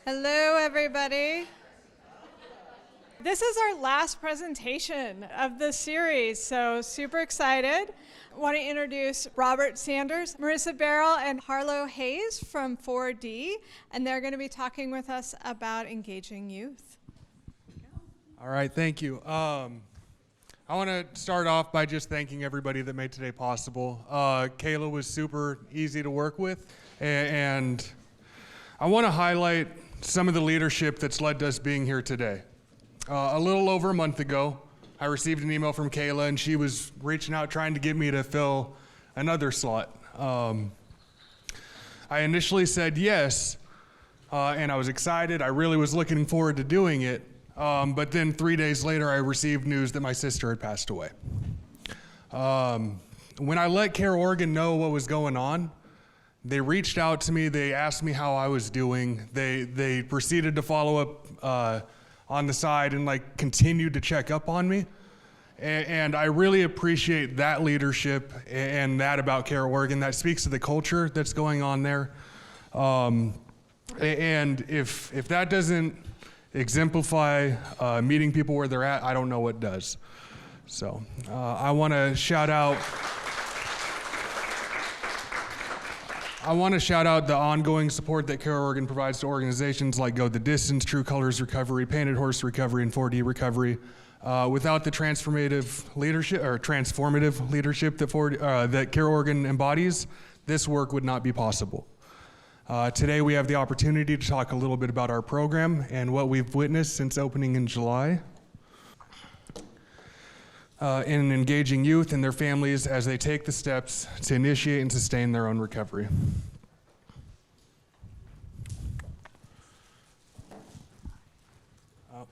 Hello, everybody. This is our last presentation of the series, so super excited. I want to introduce Robert Sanders, Marisa Barral, and Harlo Haynes from 4D, and they're going to be talking with us about engaging youth. All right, thank you. I want to start off by just thanking everybody that made today possible. Kayla was super easy to work with, and I want to highlight some of the leadership that's led to us being here today. A little over a month ago, I received an email from Kayla, and she was reaching out trying to get me to fill another slot. I initially said yes, and I was excited. I really was looking forward to doing it, but then 3 days later, I received news that my sister had passed away. When I let CareOregon know what was going on, they reached out to me, they asked me how I was doing, they proceeded to follow up on the side and continued to check up on me. And I really appreciate that leadership and that about CareOregon. That speaks to the culture that's going on there. And if that doesn't exemplify meeting people where they're at, I don't know what does. So I want to shout out the ongoing support that CareOregon provides to organizations like Go the Distance, True Colors Recovery, Painted Horse Recovery, and 4D Recovery. Without the transformative leadership that CareOregon embodies, this work would not be possible. Today we have the opportunity to talk a little bit about our program and what we've witnessed since opening in July. In engaging youth and their families as they take the steps to initiate and sustain their own recovery. Oh,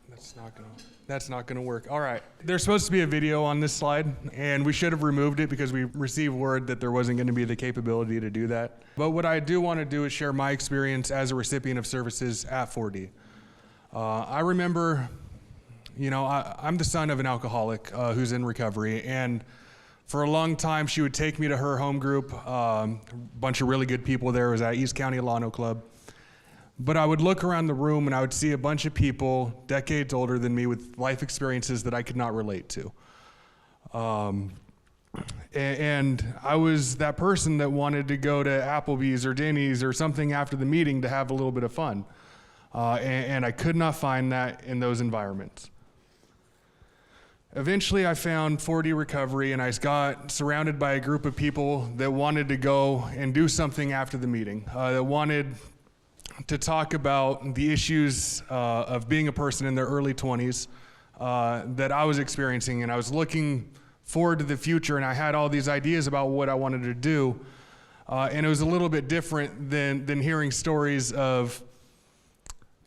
that's not gonna work. All right, there's supposed to be a video on this slide, and we should have removed it because we received word that there wasn't gonna be the capability to do that. But what I do wanna do is share my experience as a recipient of services at 4D. I remember, I'm the son of an alcoholic who's in recovery, and for a long time she would take me to her home group. A bunch of really good people there. It was at East County Alano Club. But I would look around the room and I would see a bunch of people decades older than me with life experiences that I could not relate to. And I was that person that wanted to go to Applebee's or Denny's or something after the meeting to have a little bit of fun. And I could not find that in those environments. Eventually I found 4D Recovery, and I got surrounded by a group of people that wanted to go and do something after the meeting, that wanted to talk about the issues of being a person in their early 20s that I was experiencing, and I was looking forward to the future, and I had all these ideas about what I wanted to do, and it was a little bit different than hearing stories of,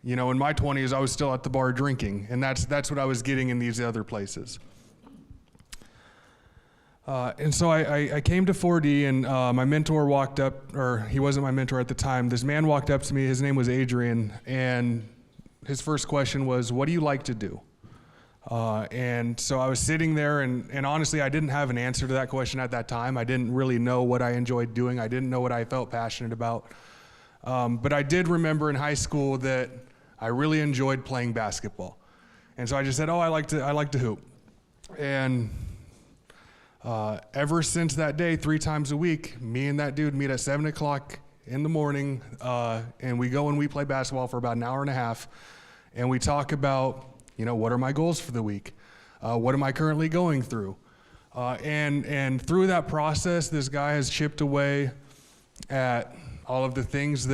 in my 20s, I was still at the bar drinking, and that's what I was getting in these other places. And so I came to 4D, and my mentor walked up, or he wasn't my mentor at the time. This man walked up to me, his name was Adrian, and his first question was, "What do you like to do?" And so I was sitting there, and honestly, I didn't have an answer to that question at that time. I didn't really know what I enjoyed doing. I didn't know what I felt passionate about. But I did remember in high school that I really enjoyed playing basketball. And so I just said, I like to hoop. And ever since that day, 3 times a week, me and that dude meet at 7 o'clock in the morning, and we go and we play basketball for about an hour and a half, and we talk about, what are my goals for the week? What am I currently going through? And through that process, this guy has chipped away at all of the things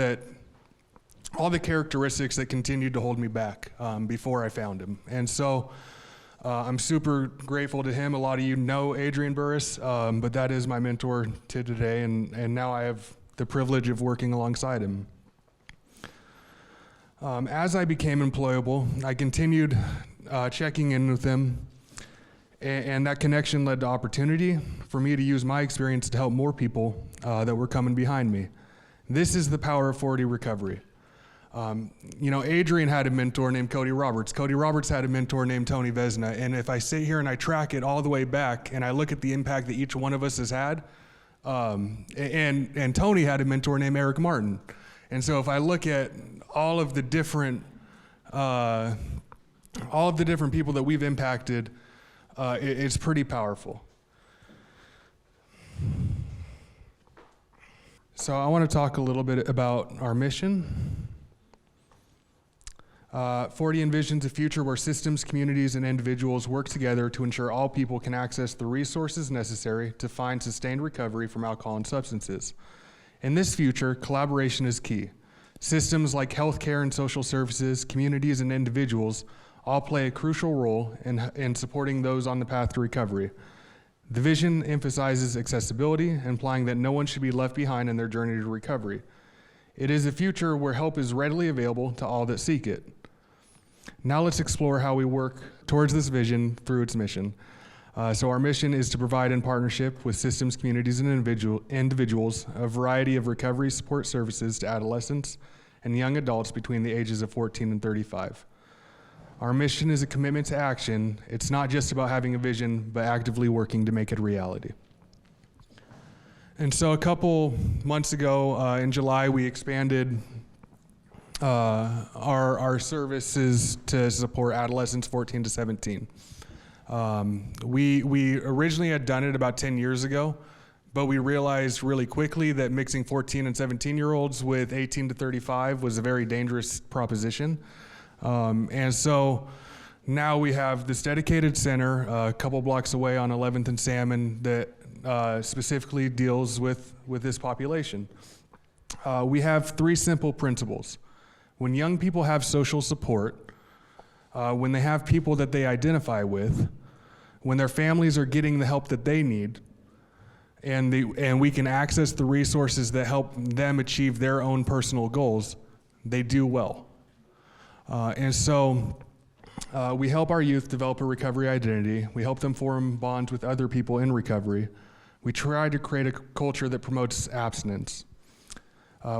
all the characteristics that continued to hold me back before I found him. And so I'm super grateful to him. A lot of you know Adrian Burris, but that is my mentor to today, and now I have the privilege of working alongside him. As I became employable, I continued checking in with him, and that connection led to opportunity for me to use my experience to help more people that were coming behind me. This is the power of 4D Recovery. Adrian had a mentor named Cody Roberts. Cody Roberts had a mentor named Tony Vesna. And if I sit here and I track it all the way back and I look at the impact that each one of us has had, and Tony had a mentor named Eric Martin. And so if I look at all of the different people that we've impacted, it's pretty powerful. So I want to talk a little bit about our mission. 40 envisions a future where systems, communities, and individuals work together to ensure all people can access the resources necessary to find sustained recovery from alcohol and substances. In this future, collaboration is key. Systems like healthcare and social services, communities, and individuals all play a crucial role in supporting those on the path to recovery. The vision emphasizes accessibility, implying that no one should be left behind in their journey to recovery. It is a future where help is readily available to all that seek it. Now let's explore how we work towards this vision through its mission. So our mission is to provide in partnership with systems, communities, and individuals a variety of recovery support services to adolescents and young adults between the ages of 14 and 35. Our mission is a commitment to action. It's not just about having a vision, but actively working to make it a reality. And so a couple months ago, in July, we expanded our services to support adolescents 14 to 17. We originally had done it about 10 years ago, but we realized really quickly that mixing 14 and 17-year-olds with 18 to 35 was a very dangerous proposition. And so now we have this dedicated center a couple blocks away on 11th and Salmon that specifically deals with this population. We have 3 simple principles. When young people have social support, when they have people that they identify with, when their families are getting the help that they need, and we can access the resources that help them achieve their own personal goals, they do well. And so we help our youth develop a recovery identity. We help them form bonds with other people in recovery. We try to create a culture that promotes abstinence.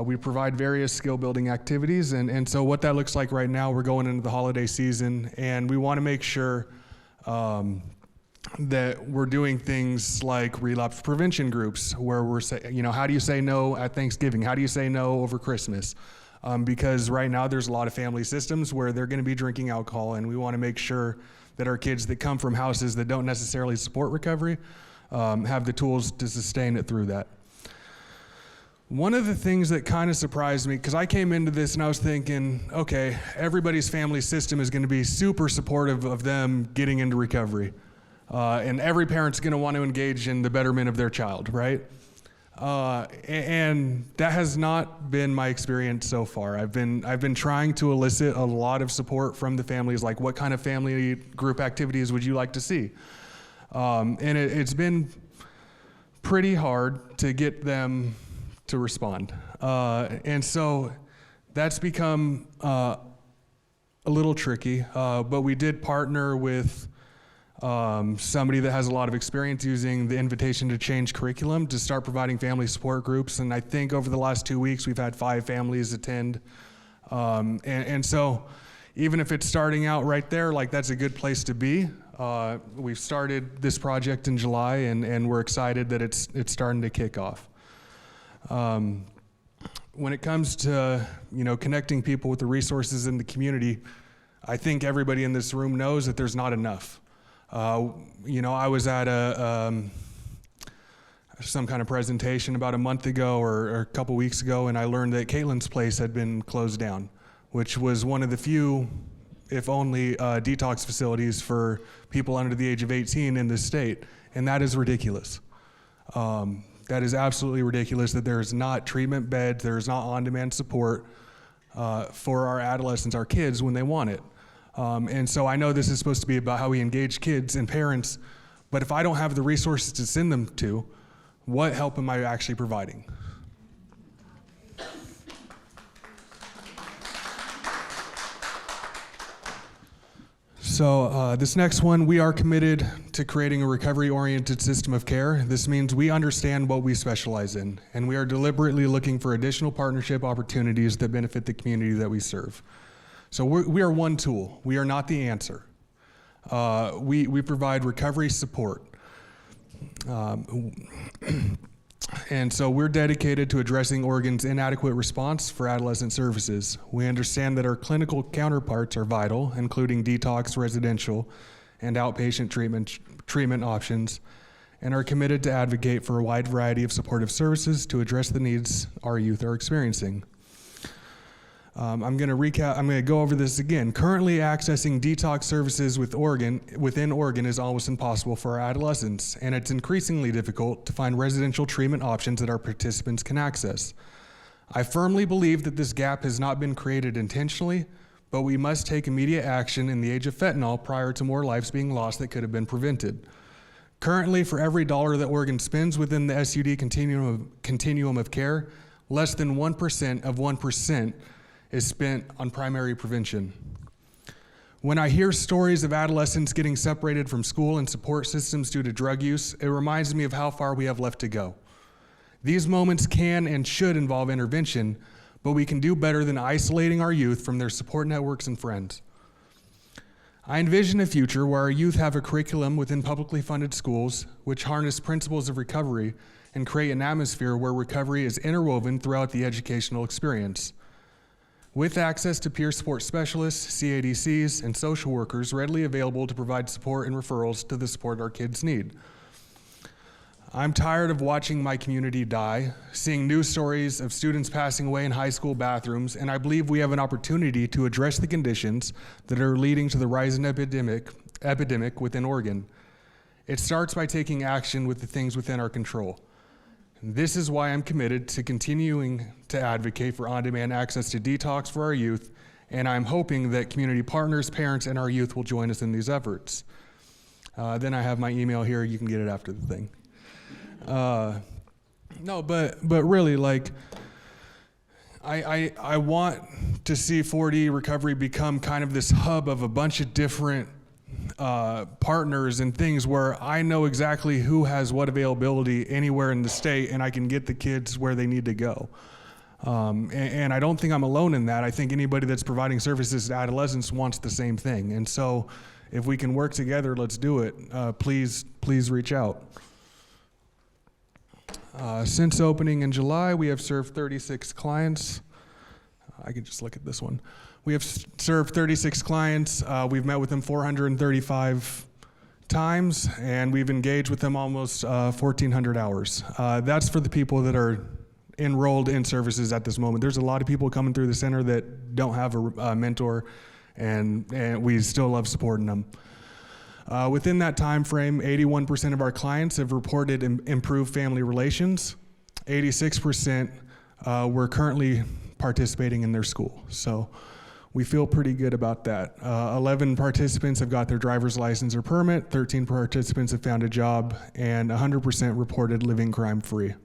We provide various skill-building activities, and so what that looks like right now, we're going into the holiday season, and we want to make sure that we're doing things like relapse prevention groups, where we're saying, how do you say no at Thanksgiving? How do you say no over Christmas? Because right now there's a lot of family systems where they're going to be drinking alcohol, and we want to make sure that our kids that come from houses that don't necessarily support recovery have the tools to sustain it through that. One of the things that kind of surprised me, because I came into this and I was thinking, okay, everybody's family system is going to be super supportive of them getting into recovery. And every parent's going to want to engage in the betterment of their child, right? And that has not been my experience so far. I've been trying to elicit a lot of support from the families, like what kind of family group activities would you like to see? And it's been pretty hard to get them to respond. And so that's become a little tricky, but we did partner with somebody that has a lot of experience using the invitation to change curriculum to start providing family support groups. And I think over the last 2 weeks, we've had 5 families attend. And so even if it's starting out right there, like that's a good place to be. We've started this project in July, and we're excited that it's starting to kick off. When it comes to connecting people with the resources in the community, I think everybody in this room knows that there's not enough. I was at some kind of presentation about a month ago or a couple weeks ago, and I learned that Caitlin's Place had been closed down, which was one of the few, if only, detox facilities for people under the age of 18 in this state, and that is ridiculous. That is absolutely ridiculous that there is not treatment beds, there is not on-demand support for our adolescents, our kids, when they want it. And so I know this is supposed to be about how we engage kids and parents, but if I don't have the resources to send them to, what help am I actually providing? So this next one, we are committed to creating a recovery-oriented system of care. This means we understand what we specialize in, and we are deliberately looking for additional partnership opportunities that benefit the community that we serve. So we are one tool. We are not the answer. We provide recovery support. And so we're dedicated to addressing Oregon's inadequate response for adolescent services. We understand that our clinical counterparts are vital, including detox, residential, and outpatient treatment options, and are committed to advocate for a wide variety of supportive services to address the needs our youth are experiencing. I'm going to go over this again. Currently, accessing detox services within Oregon is almost impossible for our adolescents, and it's increasingly difficult to find residential treatment options that our participants can access. I firmly believe that this gap has not been created intentionally, but we must take immediate action in the age of fentanyl prior to more lives being lost that could have been prevented. Currently, for every dollar that Oregon spends within the SUD continuum of care, less than 1% of 1% is spent on primary prevention. When I hear stories of adolescents getting separated from school and support systems due to drug use, it reminds me of how far we have left to go. These moments can and should involve intervention, but we can do better than isolating our youth from their support networks and friends. I envision a future where our youth have a curriculum within publicly funded schools which harness principles of recovery and create an atmosphere where recovery is interwoven throughout the educational experience. With access to peer support specialists, CADCs, and social workers readily available to provide support and referrals to the support our kids need. I'm tired of watching my community die, seeing news stories of students passing away in high school bathrooms, and I believe we have an opportunity to address the conditions that are leading to the rising epidemic within Oregon. It starts by taking action with the things within our control. This is why I'm committed to continuing to advocate for on-demand access to detox for our youth, and I'm hoping that community partners, parents, and our youth will join us in these efforts. Then I have my email here. You can get it after the thing. No, but really, like, I want to see 4D recovery become kind of this hub of a bunch of different partners and things where I know exactly who has what availability anywhere in the state, and I can get the kids where they need to go. And I don't think I'm alone in that. I think anybody that's providing services to adolescents wants the same thing. And so if we can work together, let's do it. Please reach out. Since opening in July, we have served 36 clients. I can just look at this one. We have served 36 clients. We've met with them 435 times, and we've engaged with them almost 1,400 hours. That's for the people that are enrolled in services at this moment. There's a lot of people coming through the center that don't have a mentor, and we still love supporting them. Within that time frame, 81% of our clients have reported improved family relations. 86% were currently participating in their school. So we feel pretty good about that. 11 participants have got their driver's license or permit, 13 participants have found a job, and 100% reported living crime-free.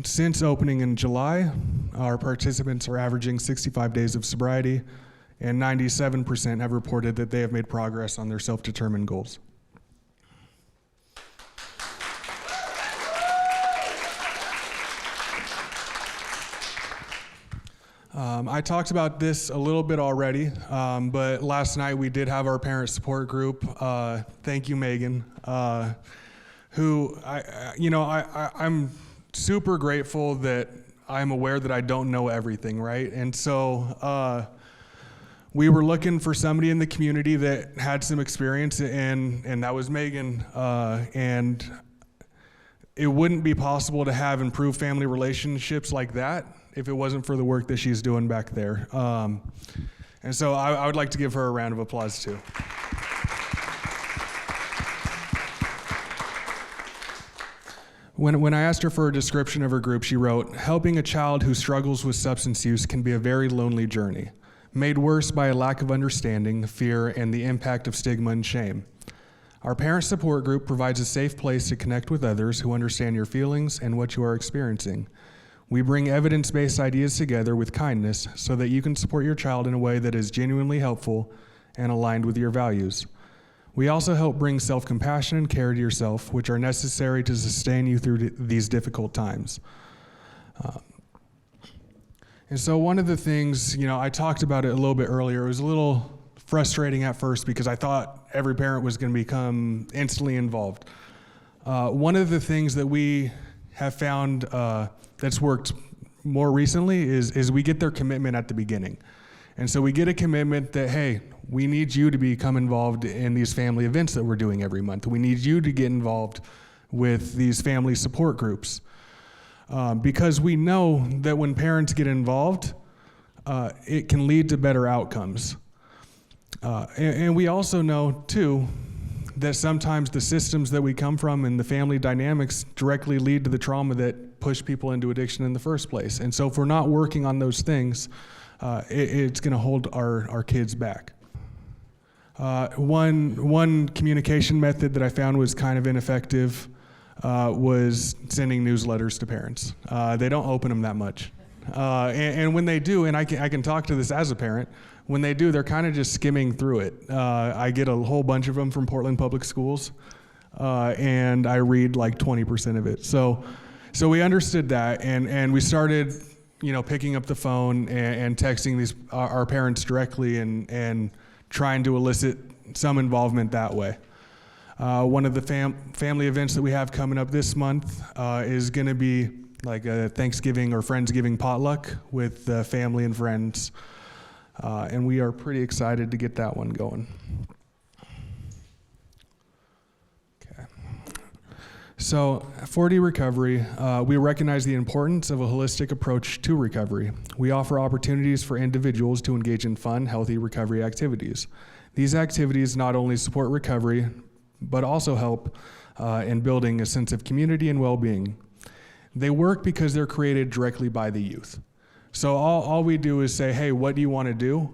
Since opening in July, our participants are averaging 65 days of sobriety, and 97% have reported that they have made progress on their self-determined goals. I talked about this a little bit already, but last night we did have our parent support group. Thank you, Megan, who I'm super grateful that I'm aware that I don't know everything, right? And so we were looking for somebody in the community that had some experience, and that was Megan. And it wouldn't be possible to have improved family relationships like that if it wasn't for the work that she's doing back there. And so I would like to give her a round of applause too. When I asked her for a description of her group, she wrote, "Helping a child who struggles with substance use can be a very lonely journey, made worse by a lack of understanding, fear, and the impact of stigma and shame. Our parent support group provides a safe place to connect with others who understand your feelings and what you are experiencing. We bring evidence-based ideas together with kindness so that you can support your child in a way that is genuinely helpful and aligned with your values. We also help bring self-compassion and care to yourself, which are necessary to sustain you through these difficult times." And so one of the things, I talked about it a little bit earlier. It was a little frustrating at first because I thought every parent was going to become instantly involved. One of the things that we have found that's worked more recently is we get their commitment at the beginning. And so we get a commitment that, hey, we need you to become involved in these family events that we're doing every month. We need you to get involved with these family support groups. Because we know that when parents get involved, it can lead to better outcomes. And we also know, too, that sometimes the systems that we come from and the family dynamics directly lead to the trauma that push people into addiction in the first place. And so if we're not working on those things, it's going to hold our kids back. One communication method that I found was kind of ineffective was sending newsletters to parents. They don't open them that much. And when they do, and I can talk to this as a parent, when they do, they're kind of just skimming through it. I get a whole bunch of them from Portland Public Schools, and I read like 20% of it. So we understood that, and we started, picking up the phone and texting our parents directly and trying to elicit some involvement that way. One of the family events that we have coming up this month is going to be like a Thanksgiving or Friendsgiving potluck with family and friends. And we are pretty excited to get that one going. Okay. So, 4D Recovery, we recognize the importance of a holistic approach to recovery. We offer opportunities for individuals to engage in fun, healthy recovery activities. These activities not only support recovery, but also help in building a sense of community and well-being. They work because they're created directly by the youth. So all we do is say, hey, what do you want to do?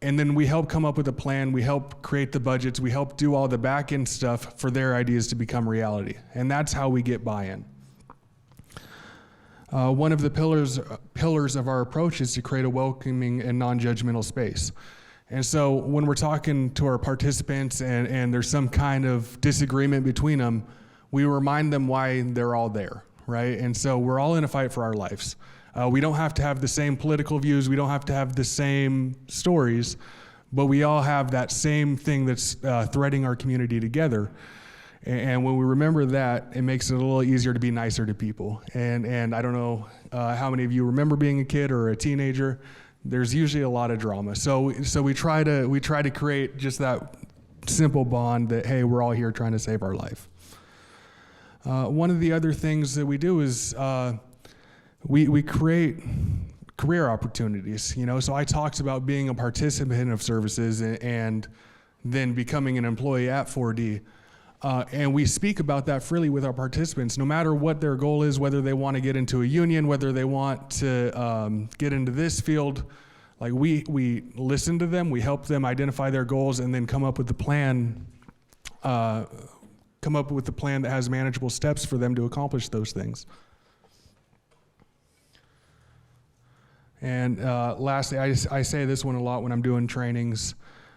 And then we help come up with a plan, we help create the budgets, we help do all the back-end stuff for their ideas to become reality. And that's how we get buy-in. One of the pillars of our approach is to create a welcoming and non-judgmental space. And so when we're talking to our participants and there's some kind of disagreement between them, we remind them why they're all there, right? And so we're all in a fight for our lives. We don't have to have the same political views, we don't have to have the same stories, but we all have that same thing that's threading our community together. And when we remember that, it makes it a little easier to be nicer to people. And I don't know how many of you remember being a kid or a teenager. There's usually a lot of drama. So we try to create just that simple bond that, hey, we're all here trying to save our life. One of the other things that we do is we create career opportunities. So I talked about being a participant of services and then becoming an employee at 4D. And we speak about that freely with our participants, no matter what their goal is, whether they want to get into a union, whether they want to get into this field. Like we listen to them, we help them identify their goals, and then come up with the plan. Come up with a plan that has manageable steps for them to accomplish those things. And lastly, I say this one a lot when I'm doing trainings.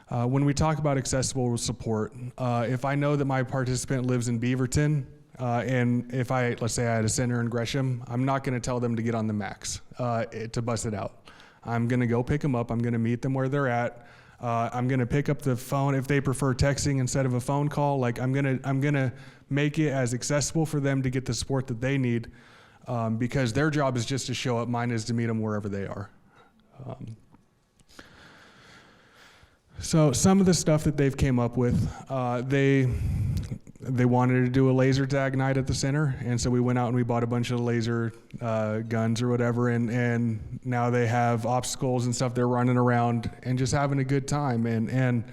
When we talk about accessible support, if I know that my participant lives in Beaverton, and let's say I had a center in Gresham, I'm not going to tell them to get on the max to bust it out. I'm going to go pick them up. I'm going to meet them where they're at. I'm going to pick up the phone if they prefer texting instead of a phone call. Like I'm going to make it as accessible for them to get the support that they need, because their job is just to show up. Mine is to meet them wherever they are. So some of the stuff that they've came up with, they wanted to do a laser tag night at the center, and so we went out and we bought a bunch of laser guns or whatever, and now they have obstacles and stuff. They're running around and just having a good time. And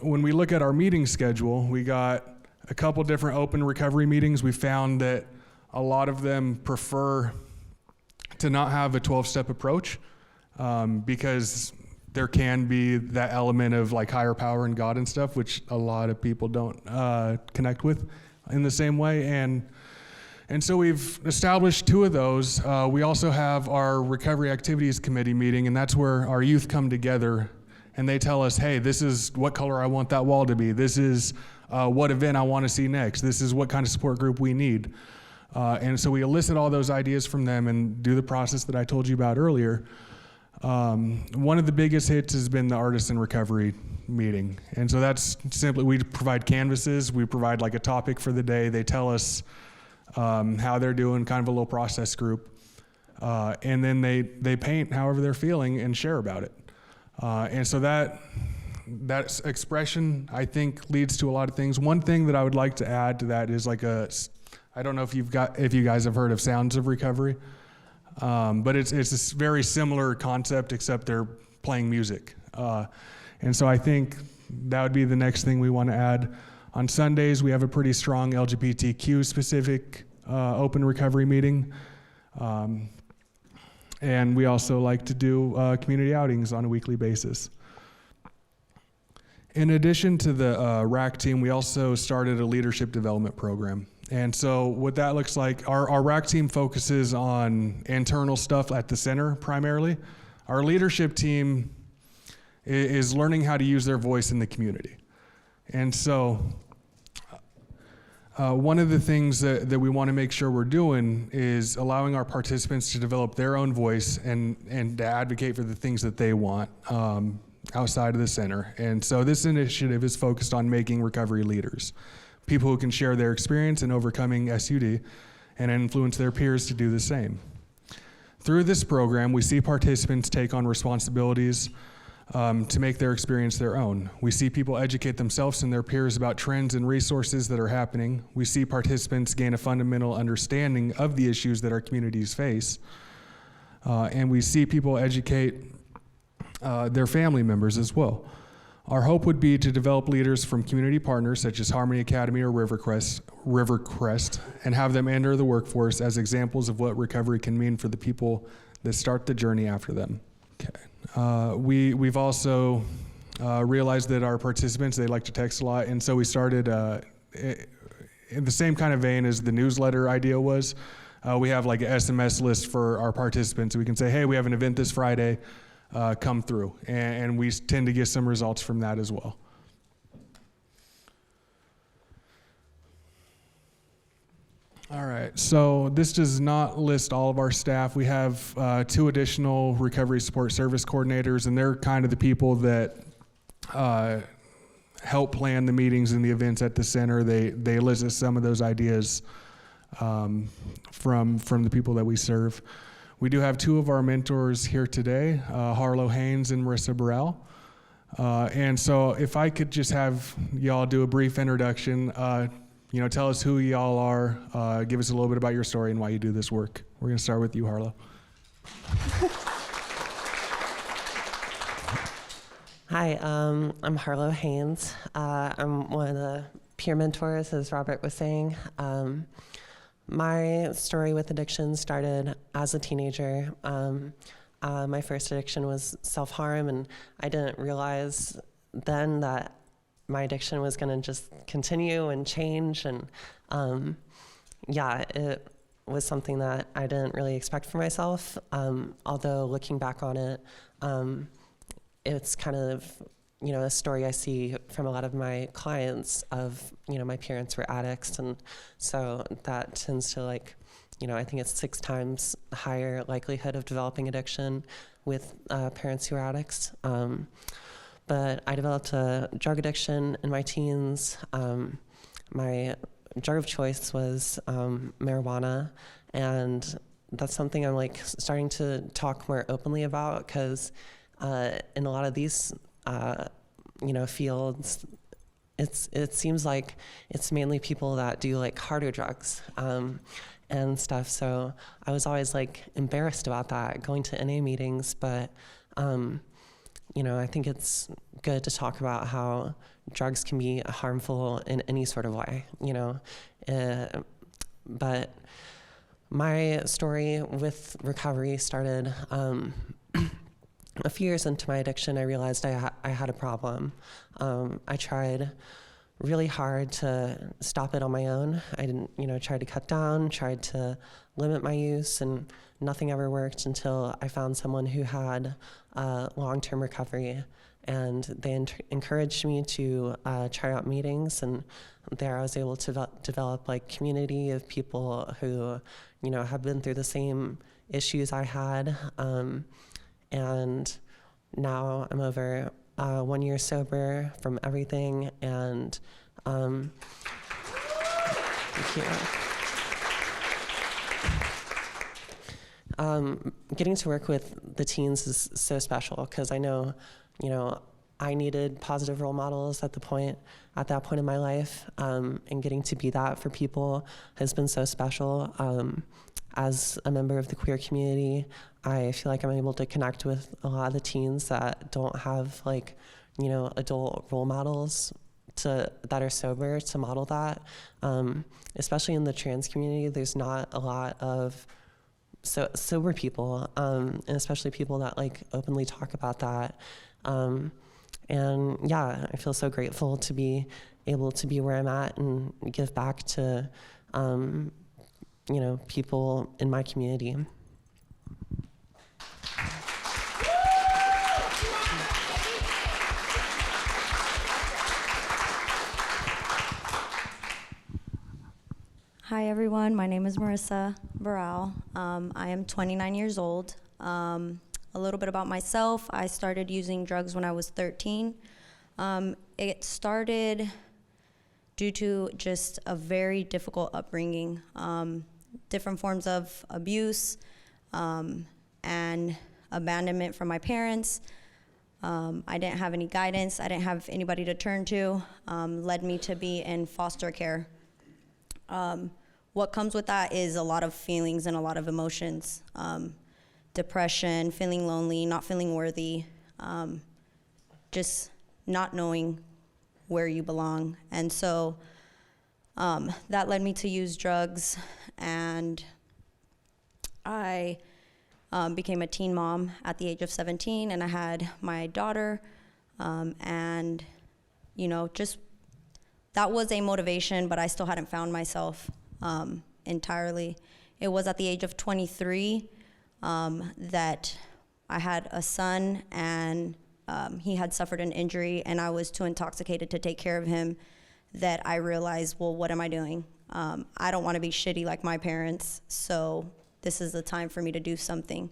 when we look at our meeting schedule, we got a couple different open recovery meetings. We found that a lot of them prefer to not have a 12-step approach because there can be that element of like higher power and God and stuff, which a lot of people don't connect with in the same way. And so we've established 2 of those. We also have our Recovery Activities Committee meeting, and that's where our youth come together and they tell us, hey, this is what color I want that wall to be. This is what event I want to see next. This is what kind of support group we need. And so we elicit all those ideas from them and do the process that I told you about earlier. One of the biggest hits has been the Artists in Recovery meeting. And so that's simply, we provide canvases, we provide like a topic for the day, they tell us how they're doing, kind of a little process group. And then they paint however they're feeling and share about it. And so that expression, I think, leads to a lot of things. One thing that I would like to add to that is like I don't know if you guys have heard of Sounds of Recovery, but it's a very similar concept, except they're playing music. And so I think that would be the next thing we want to add. On Sundays, we have a pretty strong LGBTQ specific open recovery meeting. And we also like to do community outings on a weekly basis. In addition to the RAC team, we also started a leadership development program. And so what that looks like, our RAC team focuses on internal stuff at the center primarily. Our leadership team is learning how to use their voice in the community. And so one of the things that we want to make sure we're doing is allowing our participants to develop their own voice and to advocate for the things that they want outside of the center. And so this initiative is focused on making recovery leaders, people who can share their experience in overcoming SUD and influence their peers to do the same. Through this program, we see participants take on responsibilities to make their experience their own. We see people educate themselves and their peers about trends and resources that are happening. We see participants gain a fundamental understanding of the issues that our communities face. And we see people educate their family members as well. Our hope would be to develop leaders from community partners such as Harmony Academy or Rivercrest and have them enter the workforce as examples of what recovery can mean for the people that start the journey after them. Okay. We've also realized that our participants, they like to text a lot, and so we started in the same kind of vein as the newsletter idea was. We have like an SMS list for our participants. We can say, hey, we have an event this Friday, come through, and we tend to get some results from that as well. All right, so this does not list all of our staff. We have 2 additional recovery support service coordinators, and they're kind of the people that help plan the meetings and the events at the center. They elicit some of those ideas from the people that we serve. We do have 2 of our mentors here today, Harlo Haynes and Marisa Barral. And so if I could just have y'all do a brief introduction, tell us who y'all are, give us a little bit about your story and why you do this work. We're gonna start with you, Harlo. Hi, I'm Harlo Haynes. I'm one of the peer mentors, as Robert was saying. My story with addiction started as a teenager. My first addiction was self-harm, and I didn't realize then that my addiction was going to just continue and change. And it was something that I didn't really expect for myself. Although looking back on it, it's kind of a story I see from a lot of my clients of, my parents were addicts, and so that tends to I think it's 6 times higher likelihood of developing addiction with parents who are addicts. But I developed a drug addiction in my teens. My drug of choice was marijuana, and that's something I'm starting to talk more openly about, because in a lot of these fields, it seems like it's mainly people that do harder drugs and stuff. So I was always embarrassed about that, going to NA meetings, but I think it's good to talk about how drugs can be harmful in any sort of way, but my story with recovery started a few years into my addiction. I realized I had a problem. I tried really hard to stop it on my own. I didn't, tried to cut down, tried to limit my use, and nothing ever worked until I found someone who had long-term recovery, and they encouraged me to try out meetings, and there I was able to develop community of people who, have been through the same issues I had. And now I'm over 1 year sober from everything, and thank you. Getting to work with the teens is so special because I know, I needed positive role models at that point in my life, and getting to be that for people has been so special. As a member of the queer community, I feel like I'm able to connect with a lot of the teens that don't have adult role models that are sober to model that. Especially in the trans community, there's not a lot of sober people, and especially people that openly talk about that. And yeah, I feel so grateful to be able to be where I'm at and give back to, people in my community. Hi everyone, my name is Marisa Barral. I am 29 years old. A little bit about myself, I started using drugs when I was 13. It started due to just a very difficult upbringing, different forms of abuse and abandonment from my parents. I didn't have any guidance, I didn't have anybody to turn to, led me to be in foster care. What comes with that is a lot of feelings and a lot of emotions. Depression, feeling lonely, not feeling worthy, just not knowing where you belong. And so that led me to use drugs, and I became a teen mom at the age of 17, and I had my daughter, and just that was a motivation, but I still hadn't found myself entirely. It was at the age of 23 that I had a son, and he had suffered an injury, and I was too intoxicated to take care of him, that I realized, well, what am I doing? I don't want to be shitty like my parents, so this is the time for me to do something.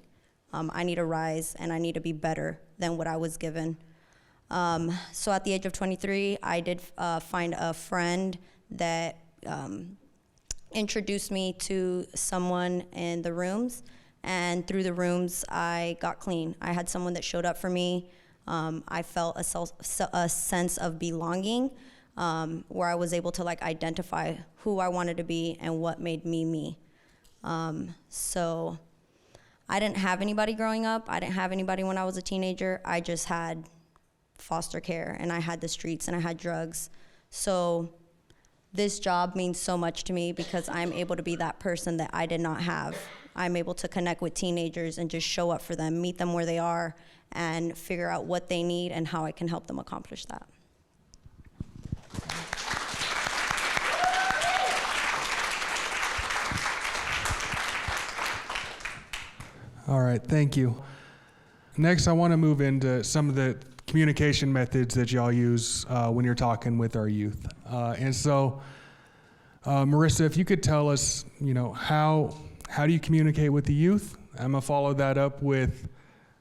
I need to rise, and I need to be better than what I was given. So at the age of 23, I did find a friend that introduced me to someone in the rooms, and through the rooms, I got clean. I had someone that showed up for me. I felt a sense of belonging, where I was able to identify who I wanted to be and what made me me. So I didn't have anybody growing up. I didn't have anybody when I was a teenager. I just had foster care, and I had the streets, and I had drugs. So this job means so much to me because I'm able to be that person that I did not have. I'm able to connect with teenagers and just show up for them, meet them where they are, and figure out what they need and how I can help them accomplish that. All right, thank you. Next, I want to move into some of the communication methods that y'all use when you're talking with our youth. And so, Marisa, if you could tell us, how do you communicate with the youth? I'm gonna follow that up with,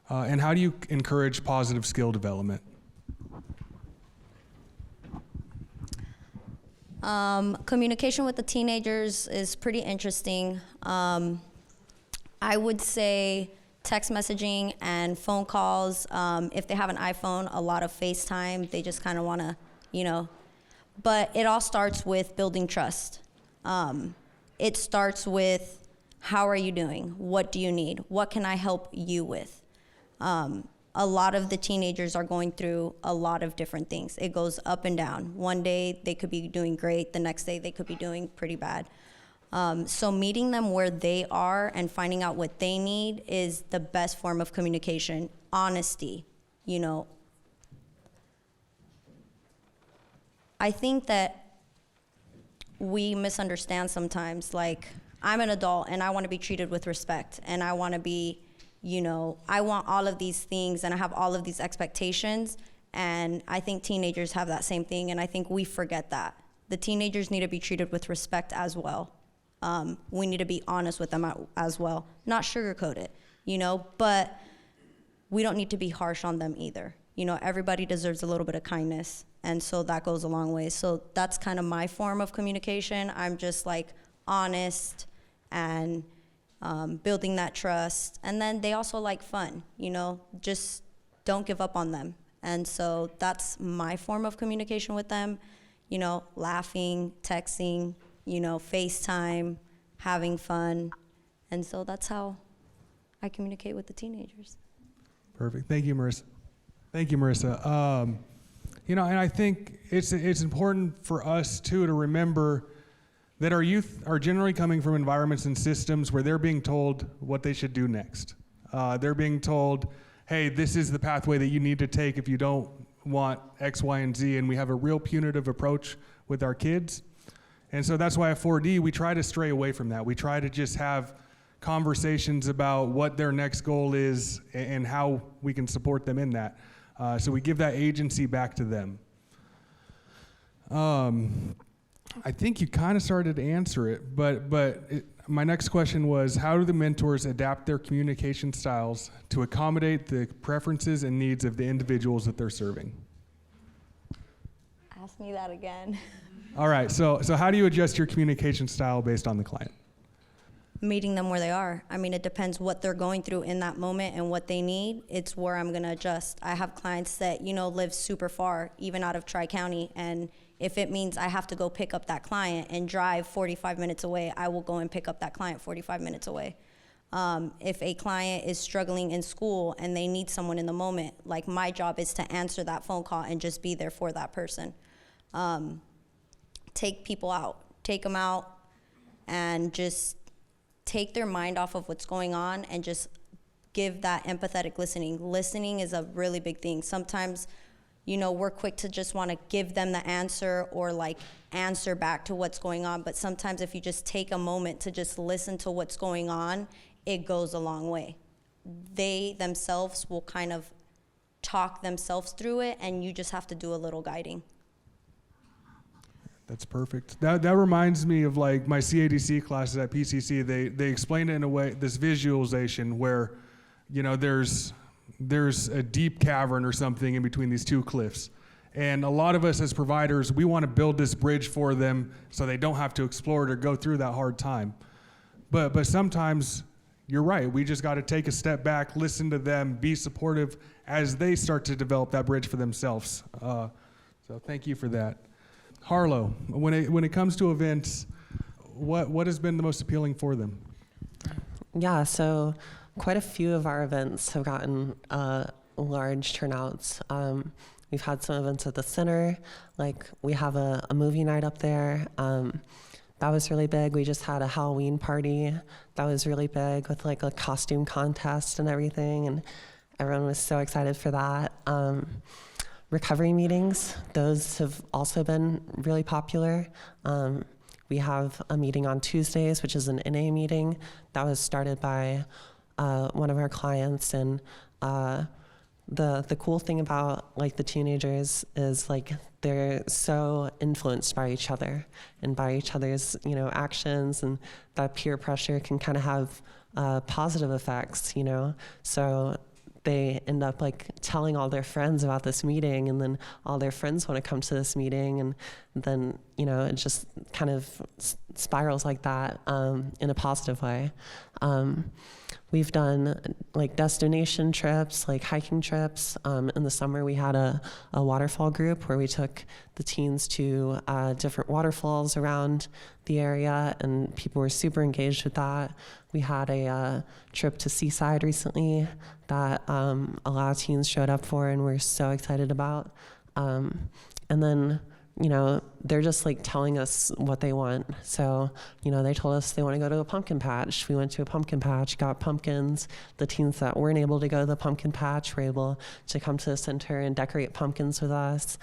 and how do you encourage positive skill development? Communication with the teenagers is pretty interesting. I would say text messaging and phone calls. If they have an iPhone, a lot of FaceTime. They just kind of want to, But it all starts with building trust. It starts with, how are you doing? What do you need? What can I help you with? A lot of the teenagers are going through a lot of different things. It goes up and down. One day they could be doing great. The next day they could be doing pretty bad. So meeting them where they are and finding out what they need is the best form of communication. Honesty, I think that we misunderstand sometimes. I'm an adult and I want to be treated with respect, and I want to be, I want all of these things, and I have all of these expectations, and I think teenagers have that same thing, and I think we forget that. The teenagers need to be treated with respect as well. We need to be honest with them as well, not sugarcoat it, but we don't need to be harsh on them either. You know, everybody deserves a little bit of kindness, and so that goes a long way. So that's kind of my form of communication. I'm just like honest and building that trust. And then they also like fun, you know, just don't give up on them. And so that's my form of communication with them, you know, laughing, texting, you know, FaceTime, having fun. And so that's how I communicate with the teenagers. Perfect. Thank you, Marisa. Thank you, Marisa. You know, and I think it's important for us too to remember that our youth are generally coming from environments and systems where they're being told what they should do next. They're being told, hey, this is the pathway that you need to take if you don't want X, Y, and Z, and we have a real punitive approach with our kids. And so that's why at 4D, we try to stray away from that. We try to just have conversations about what their next goal is and how we can support them in that. So we give that agency back to them. I think you kind of started to answer it, but my next question was, how do the mentors adapt their communication styles to accommodate the preferences and needs of the individuals that they're serving? Ask me that again. All right, so how do you adjust your communication style based on the client? Meeting them where they are. I mean, it depends what they're going through in that moment and what they need. It's where I'm gonna adjust. I have clients that, you know, live super far, even out of Tri-County, and if it means I have to go pick up that client and drive 45 minutes away, I will go and pick up that client 45 minutes away. If a client is struggling in school and they need someone in the moment, like my job is to answer that phone call and just be there for that person. Take people out, take them out and just take their mind off of what's going on and just give that empathetic listening. Listening is a really big thing. Sometimes, you know, we're quick to just want to give them the answer or like answer back to what's going on. But sometimes if you just take a moment to just listen to what's going on, it goes a long way. They themselves will kind of talk themselves through it, and you just have to do a little guiding. That's perfect. That reminds me of like my CADC classes at PCC. They explain it in a way, this visualization where, you know, there's a deep cavern or something in between these two cliffs. And a lot of us as providers, we want to build this bridge for them so they don't have to explore it or go through that hard time. But sometimes you're right. We just got to take a step back, listen to them, be supportive as they start to develop that bridge for themselves. So thank you for that. Harlo, when it comes to events, what has been the most appealing for them? Yeah, so quite a few of our events have gotten large turnouts. We've had some events at the center, like we have a movie night up there. That was really big. We just had a Halloween party. That was really big with like a costume contest and everything, and everyone was so excited for that. Recovery meetings, those have also been really popular. We have a meeting on Tuesdays, which is an NA meeting. That was started by one of our clients, and the cool thing about like the teenagers is like they're so influenced by each other and by each other's, you know, actions, and that peer pressure can kind of have positive effects, you know. So they end up like telling all their friends about this meeting, and then all their friends want to come to this meeting, and then, you know, it just kind of spirals like that in a positive way. We've done like destination trips, like hiking trips. In the summer, we had a waterfall group where we took the teens to different waterfalls around the area, and people were super engaged with that. We had a trip to Seaside recently that a lot of teens showed up for, and we're so excited about. And then, you know, they're just like telling us what they want. So, you know, they told us they want to go to a pumpkin patch. We went to a pumpkin patch, got pumpkins. The teens that weren't able to go to the pumpkin patch were able to come to the center and decorate pumpkins with us.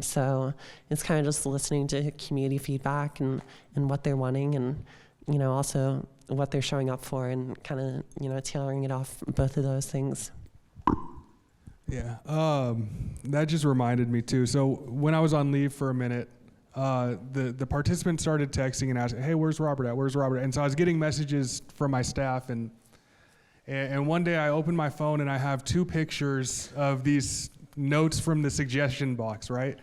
So it's kind of just listening to community feedback and what they're wanting, and, you know, also what they're showing up for, and kind of, you know, tailoring it off both of those things. Yeah, that just reminded me too. So when I was on leave for a minute, the participants started texting and asking, "Hey, where's Robert at? Where's Robert at?" And so I was getting messages from my staff, and And one day I opened my phone and I have 2 pictures of these notes from the suggestion box, right?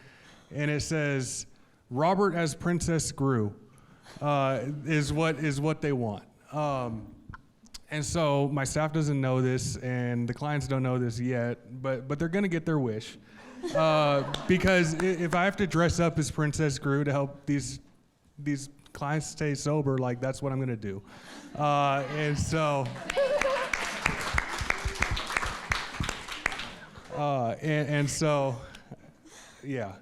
And it says, Robert as Princess Gru is what they want. And so my staff doesn't know this, and the clients don't know this yet, but they're gonna get their wish. Because if I have to dress up as Princess Gru to help these clients stay sober, like that's what I'm gonna do. And so, yeah.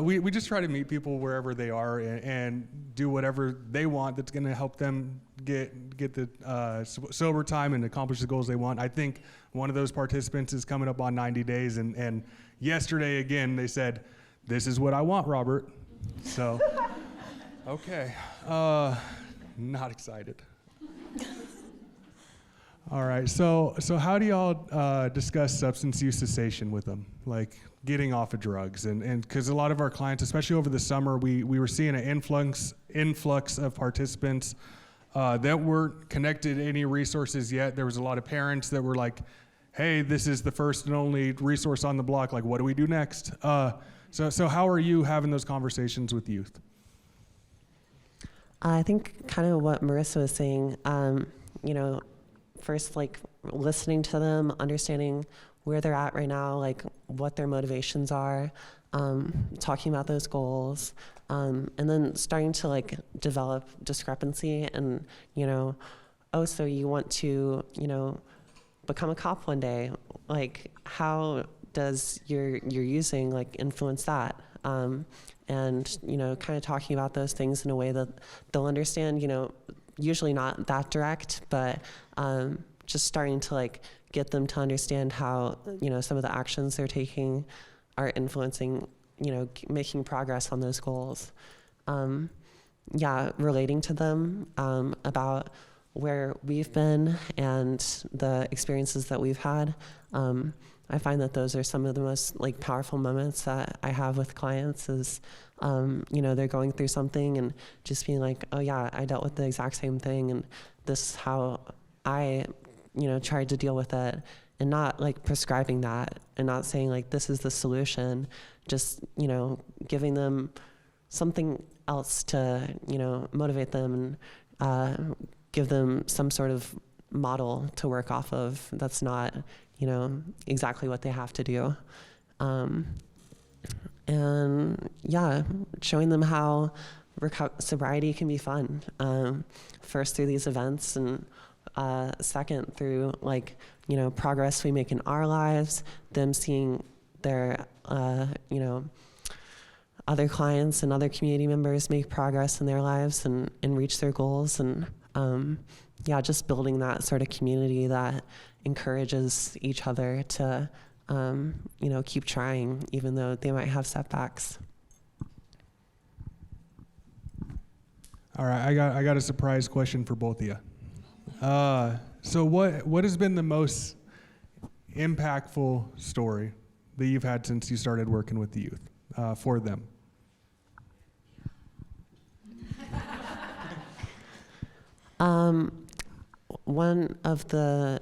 We just try to meet people wherever they are and do whatever they want that's going to help them get the sober time and accomplish the goals they want. I think one of those participants is coming up on 90 days, and yesterday again they said, "This is what I want, Robert." So, okay, not excited. All right, so how do y'all discuss substance use cessation with them, like getting off of drugs? And because a lot of our clients, especially over the summer, we were seeing an influx of participants that weren't connected to any resources yet. There was a lot of parents that were like, hey, this is the first and only resource on the block, like what do we do next? So how are you having those conversations with youth? I think kind of what Marisa was saying, first, like listening to them, understanding where they're at right now, like what their motivations are, talking about those goals, and then starting to like develop discrepancy and, oh, so you want to, become a cop one day. Like, how does your using like influence that? And, kind of talking about those things in a way that they'll understand, usually not that direct, but just starting to like get them to understand how, some of the actions they're taking are influencing, making progress on those goals. Relating to them about where we've been and the experiences that we've had. I find that those are some of the most like powerful moments that I have with clients is, they're going through something and just being like, oh yeah, I dealt with the exact same thing and this is how I, tried to deal with it, and not like prescribing that and not saying like, this is the solution, just, giving them something else to, motivate them and give them some sort of model to work off of that's not, exactly what they have to do. And showing them how sobriety can be fun. First through these events, and second through like, progress we make in our lives, them seeing their, other clients and other community members make progress in their lives and reach their goals. And just building that sort of community that encourages each other to, keep trying, even though they might have setbacks. All right, I got a surprise question for both of you. So what has been the most impactful story that you've had since you started working with the youth for them? One of the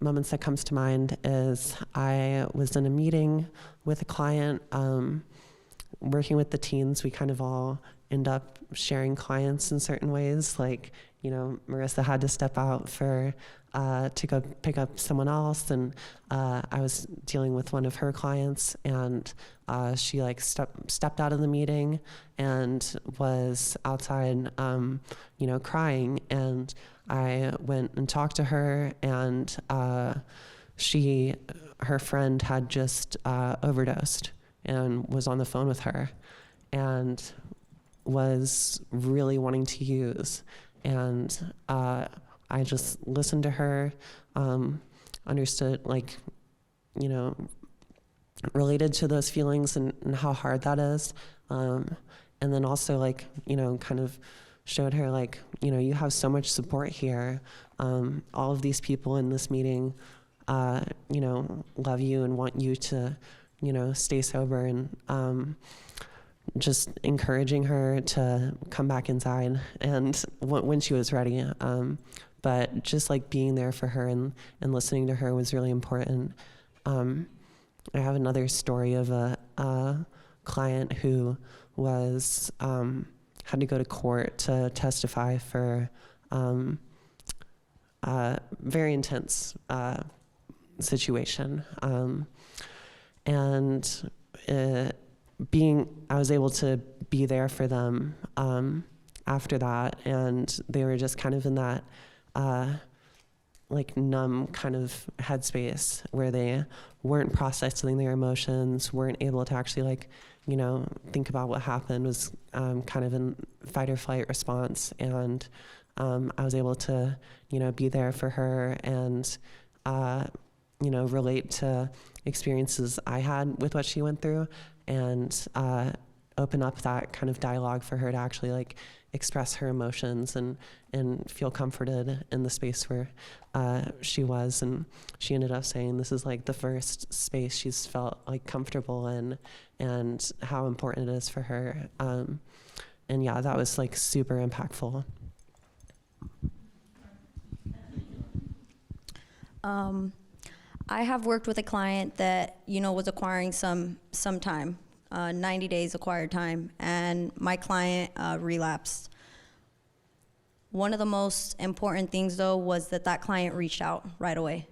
moments that comes to mind is I was in a meeting with a client, working with the teens. We kind of all end up sharing clients in certain ways. Like, Marisa had to step out to go pick up someone else, and I was dealing with one of her clients, and she like stepped out of the meeting and was outside, crying, and I went and talked to her, and her friend had just overdosed and was on the phone with her and was really wanting to use. And I just listened to her, understood, like, related to those feelings and how hard that is. And then also, like, kind of showed her, like, you have so much support here. All of these people in this meeting, love you and want you to, stay sober, and just encouraging her to come back inside. And when she was ready, but just like being there for her and listening to her was really important. I have another story of a client who was had to go to court to testify for a very intense situation, and I was able to be there for them after that, and they were just kind of in that like numb kind of headspace where they weren't processing their emotions, weren't able to actually like, you know, think about what happened, was kind of in fight or flight response. And I was able to, you know, be there for her and, you know, relate to experiences I had with what she went through, and open up that kind of dialogue for her to actually like express her emotions and feel comforted in the space where she was. And she ended up saying this is like the first space she's felt like comfortable in, and how important it is for her. And yeah, that was like super impactful. I have worked with a client that, you know, was acquiring some time, 90 days acquired time, and my client relapsed. One of the most important things, though, was that client reached out right away.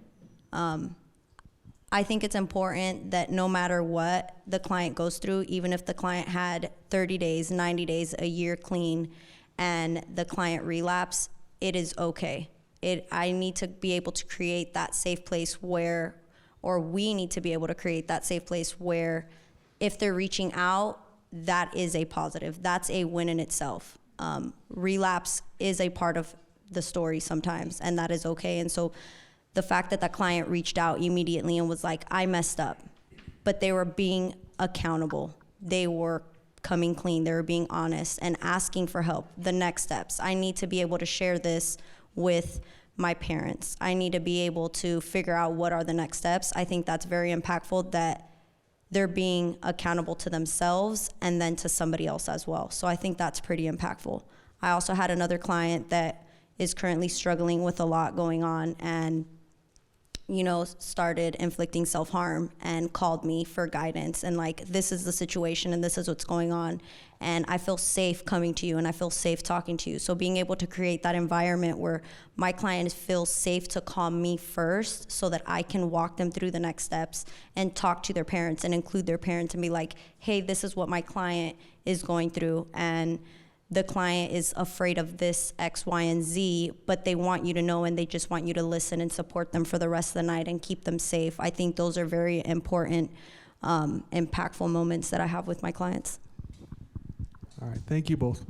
I think it's important that no matter what the client goes through, even if the client had 30 days, 90 days, a year clean, and the client relapse, it is okay. I need to be able to create that safe place where, or we need to be able to create that safe place where if they're reaching out, that is a positive. That's a win in itself. Relapse is a part of the story sometimes, and that is okay. And so the fact that client reached out immediately and was like, I messed up, but they were being accountable. They were coming clean. They were being honest and asking for help. The next steps. I need to be able to share this with my parents. I need to be able to figure out what are the next steps. I think that's very impactful, that they're being accountable to themselves and then to somebody else as well. So I think that's pretty impactful. I also had another client that is currently struggling with a lot going on and, you know, started inflicting self-harm and called me for guidance and like, this is the situation and this is what's going on. And I feel safe coming to you and I feel safe talking to you. So being able to create that environment where my client feels safe to call me first so that I can walk them through the next steps and talk to their parents and include their parents and be like, hey, this is what my client is going through. And the client is afraid of this X, Y, and Z, but they want you to know and they just want you to listen and support them for the rest of the night and keep them safe. I think those are very important, impactful moments that I have with my clients. All right, thank you both.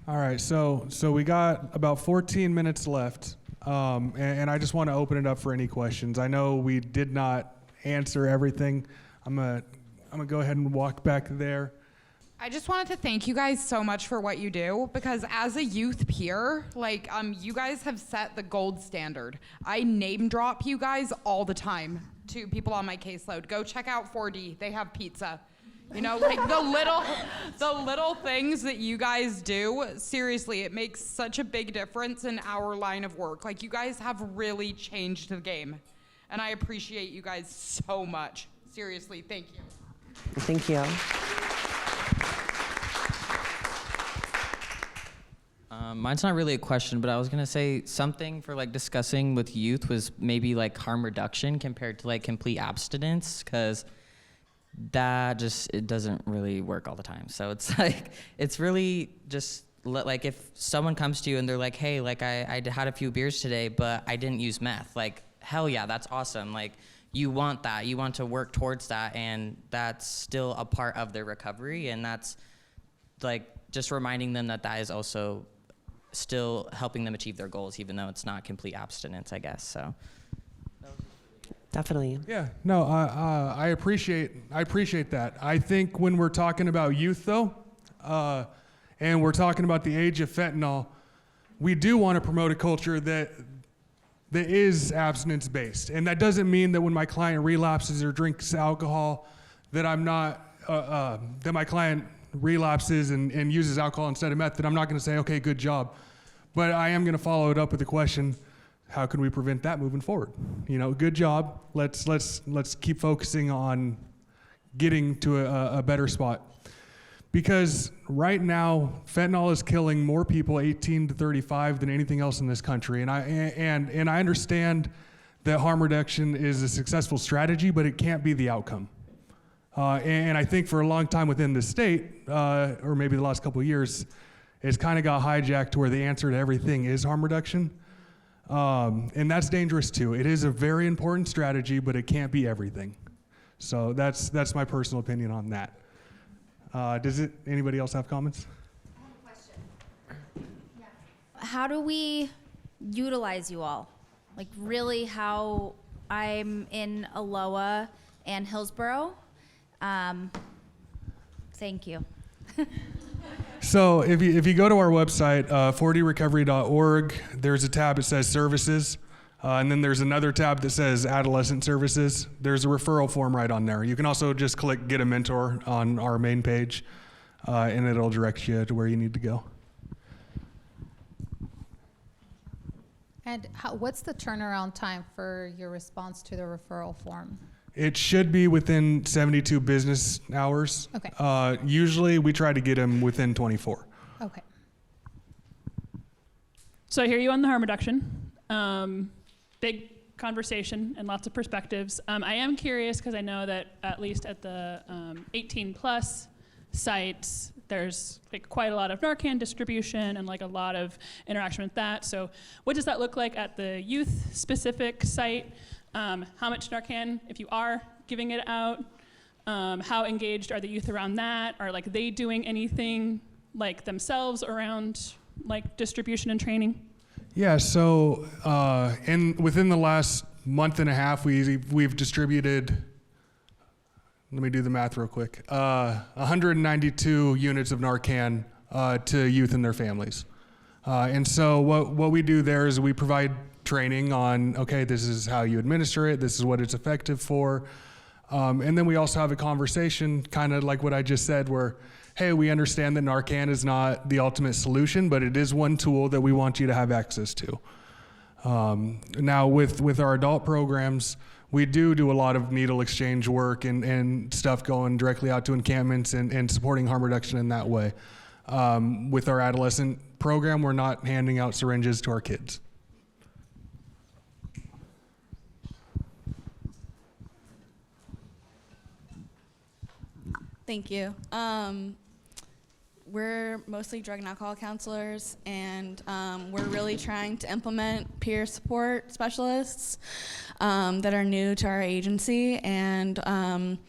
All right, so we got about 14 minutes left, and I just want to open it up for any questions. I know we did not answer everything. I'm gonna go ahead and walk back there. I just wanted to thank you guys so much for what you do, because as a youth peer, like you guys have set the gold standard. I name drop you guys all the time to people on my caseload. Go check out 4D. They have pizza. You know, like the little things that you guys do, seriously, it makes such a big difference in our line of work. Like, you guys have really changed the game. And I appreciate you guys so much. Seriously, thank you. Thank you. Mine's not really a question, but I was gonna say something for like discussing with youth was maybe like harm reduction compared to like complete abstinence, because that it doesn't really work all the time. So it's like, it's really just like if someone comes to you and they're like, hey, like I had a few beers today, but I didn't use meth. Like, hell yeah, that's awesome. Like, you want that, you want to work towards that, and that's still a part of their recovery. And that's like just reminding them that is also still helping them achieve their goals, even though it's not complete abstinence, I guess. So Definitely. Yeah, no, I appreciate that. I think when we're talking about youth, though, and we're talking about the age of fentanyl, we do want to promote a culture that is abstinence-based. And that doesn't mean that when my client relapses or drinks alcohol that I'm not that my client relapses and uses alcohol instead of meth, then I'm not going to say, okay, good job. But I am going to follow it up with the question, how can we prevent that moving forward? You know, good job. Let's keep focusing on getting to a better spot. Because right now, fentanyl is killing more people 18 to 35 than anything else in this country. And I understand that harm reduction is a successful strategy, but it can't be the outcome. And I think for a long time within the state, or maybe the last couple of years, it's kind of got hijacked to where the answer to everything is harm reduction. And that's dangerous too. It is a very important strategy, but it can't be everything. So that's my personal opinion on that. Anybody else have comments? I have a question. Yeah. How do we utilize you all? Like really how I'm in Aloha and Hillsborough. Thank you. So if you go to our website, 4drecovery.org, there's a tab that says services. And then there's another tab that says adolescent services. There's a referral form right on there. You can also just click get a mentor on our main page, and it'll direct you to where you need to go. And what's the turnaround time for your response to the referral form? It should be within 72 business hours. Okay. Usually we try to get them within 24. Okay. So I hear you on the harm reduction. Big conversation and lots of perspectives. I am curious because I know that at least at the 18 plus sites, there's like quite a lot of Narcan distribution and like a lot of interaction with that. So what does that look like at the youth specific site? How much Narcan, if you are giving it out? How engaged are the youth around that? Are like they doing anything like themselves around like distribution and training? Yeah, so within the last month and a half, we've distributed, let me do the math real quick, 192 units of Narcan to youth and their families. And so what we do there is we provide training on, okay, this is how you administer it, this is what it's effective for. And then we also have a conversation, kind of like what I just said, where, hey, we understand that Narcan is not the ultimate solution, but it is one tool that we want you to have access to. Now, with our adult programs, we do a lot of needle exchange work and stuff going directly out to encampments and supporting harm reduction in that way. With our adolescent program, we're not handing out syringes to our kids. Thank you. We're mostly drug and alcohol counselors, and we're really trying to implement peer support specialists that are new to our agency, and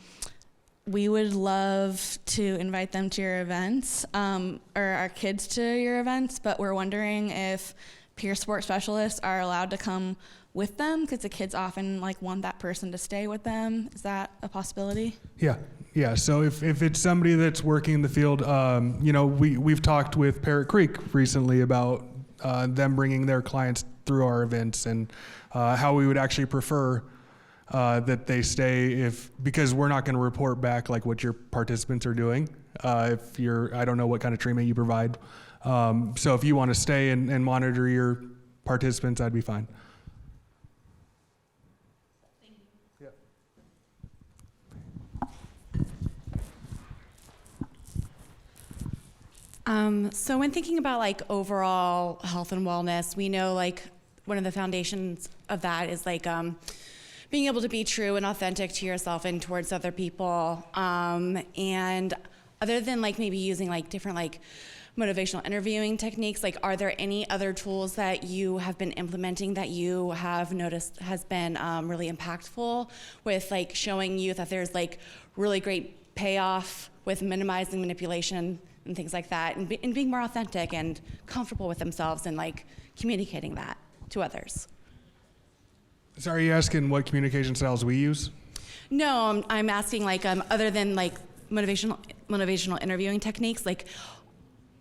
we would love to invite them to your events, or our kids to your events, but we're wondering if peer support specialists are allowed to come with them, because the kids often like want that person to stay with them. Is that a possibility? Yeah, so if it's somebody that's working in the field, we've talked with Parrot Creek recently about them bringing their clients through our events and how we would actually prefer that they stay because we're not going to report back like what your participants are doing. I don't know what kind of treatment you provide. So if you want to stay and monitor your participants, that'd be fine. So when thinking about like overall health and wellness, we know like one of the foundations of that is like being able to be true and authentic to yourself and towards other people. And other than like maybe using like different like motivational interviewing techniques, like are there any other tools that you have been implementing that you have noticed has been really impactful with like showing youth that there's like really great payoff with minimizing manipulation and things like that, and being more authentic and comfortable with themselves and like communicating that to others? So are you asking what communication styles we use? No, I'm asking like other than like motivational interviewing techniques, like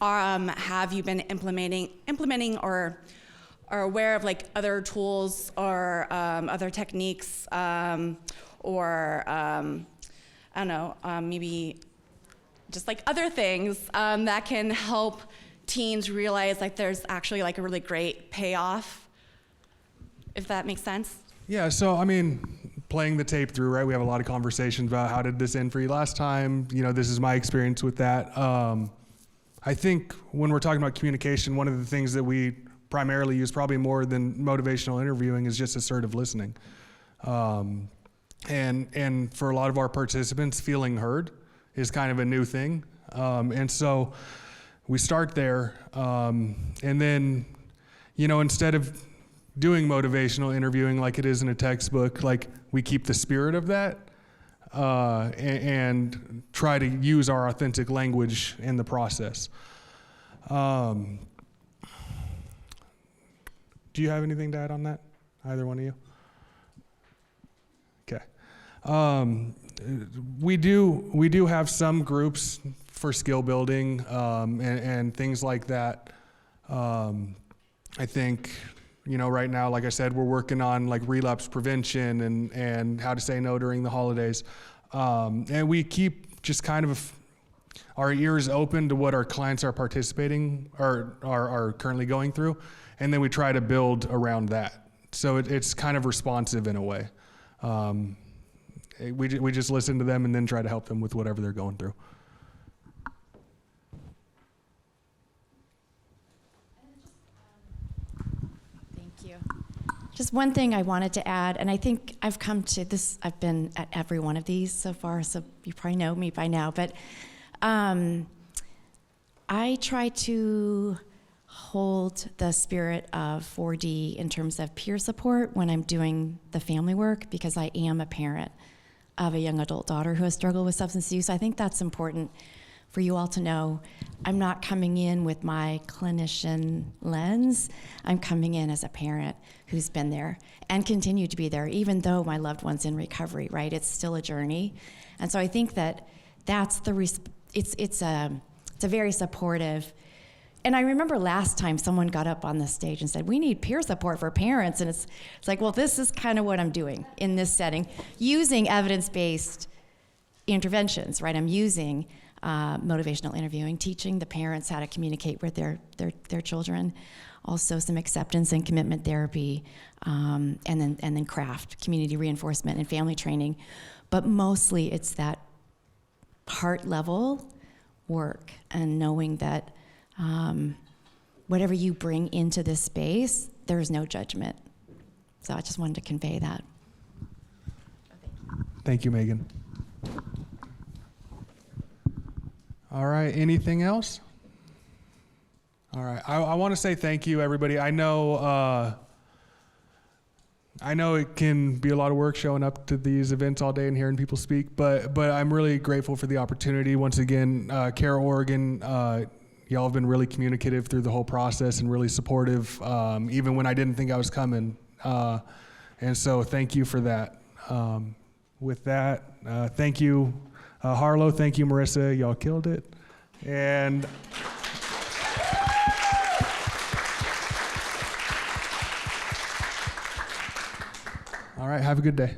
have you been implementing or are aware of like other tools or other techniques or I don't know, maybe just like other things that can help teens realize like there's actually like a really great payoff, if that makes sense. Yeah, so I mean, playing the tape through, right? We have a lot of conversations about how did this end for you last time? You know, this is my experience with that. I think when we're talking about communication, one of the things that we primarily use, probably more than motivational interviewing, is just assertive listening. And for a lot of our participants, feeling heard is kind of a new thing. And so we start there, and then, you know, instead of doing motivational interviewing like it is in a textbook, like we keep the spirit of that and try to use our authentic language in the process. Do you have anything to add on that? Either one of you? Okay. We do have some groups for skill building and things like that. I think, you know, right now, like I said, we're working on like relapse prevention and how to say no during the holidays. And we keep just kind of our ears open to what our clients are participating or are currently going through. And then we try to build around that. So it's kind of responsive in a way. We just listen to them and then try to help them with whatever they're going through. Just one thing I wanted to add, and I think I've come to this, I've been at every one of these so far, so you probably know me by now, but I try to hold the spirit of 4D in terms of peer support when I'm doing the family work, because I am a parent of a young adult daughter who has struggled with substance use. I think that's important for you all to know. I'm not coming in with my clinician lens. I'm coming in as a parent who's been there and continue to be there, even though my loved one's in recovery, right? It's still a journey. And so I think that that's it's a very supportive. And I remember last time someone got up on the stage and said, we need peer support for parents. And it's like, well, this is kind of what I'm doing in this setting, using evidence-based interventions, right? I'm using motivational interviewing, teaching the parents how to communicate with their children, also some acceptance and commitment therapy, and then craft, community reinforcement, and family training. But mostly it's that heart level work and knowing that whatever you bring into this space, there is no judgment. So I just wanted to convey that. Thank you, Megan. All right, anything else? All right, I want to say thank you, everybody. I know it can be a lot of work showing up to these events all day and hearing people speak, but I'm really grateful for the opportunity. Once again, CareOregon, y'all have been really communicative through the whole process and really supportive, even when I didn't think I was coming. And so thank you for that. With that, thank you, Harlo. Thank you, Marisa. Y'all killed it. And all right, have a good day.